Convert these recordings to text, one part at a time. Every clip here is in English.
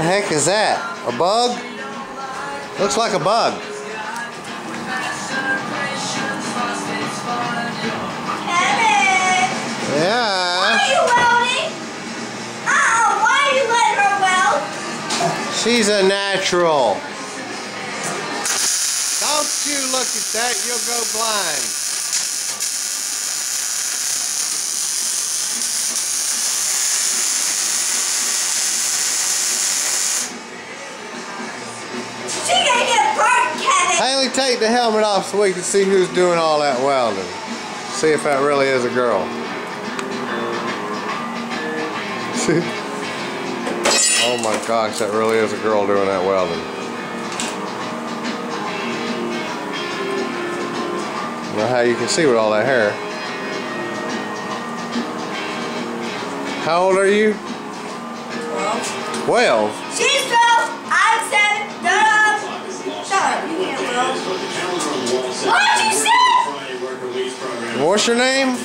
heck is that? A bug? Looks like a bug. Kevin! Yeah? Why are you welding? Why are you letting her weld? She's a natural. Don't you look at that, you'll go blind. She gonna get burnt, Kevin! Haley, take the helmet off so we can see who's doing all that welding. See if that really is a girl. Oh my gosh, that really is a girl doing that welding. I don't know how you can see with all that hair. How old are you? 12. 12? She's 12. I'm 7. Shut up. You can't weld. What'd you say? What's your name?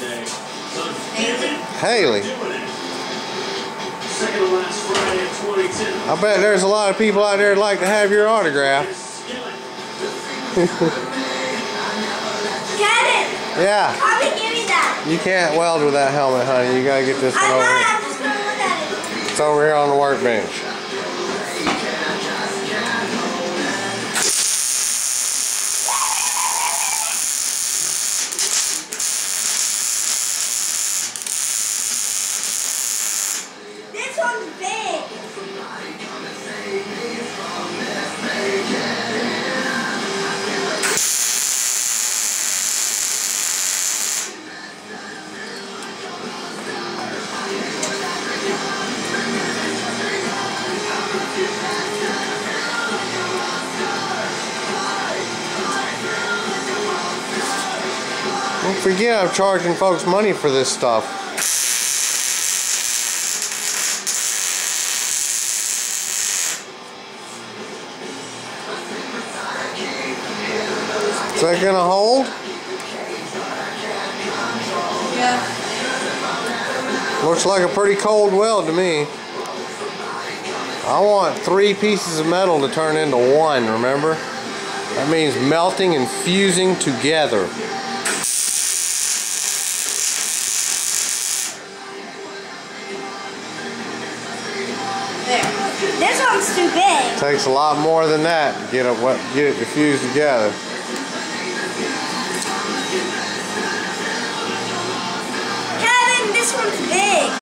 Haley. Haley. I bet there's a lot of people out there that'd like to have your autograph. Kevin! Yeah. Mommy, give me that. You can't weld with that helmet, honey. You gotta get this one I'm over not. here. I'm just gonna look at it. It's over here on the workbench. This one's big. Don't forget I'm charging folks money for this stuff. Is that gonna hold? Yeah. Looks like a pretty cold weld to me. I want 3 pieces of metal to turn into 1, remember? That means melting and fusing together. There. This one's too big. Takes a lot more than that to get it to fuse together.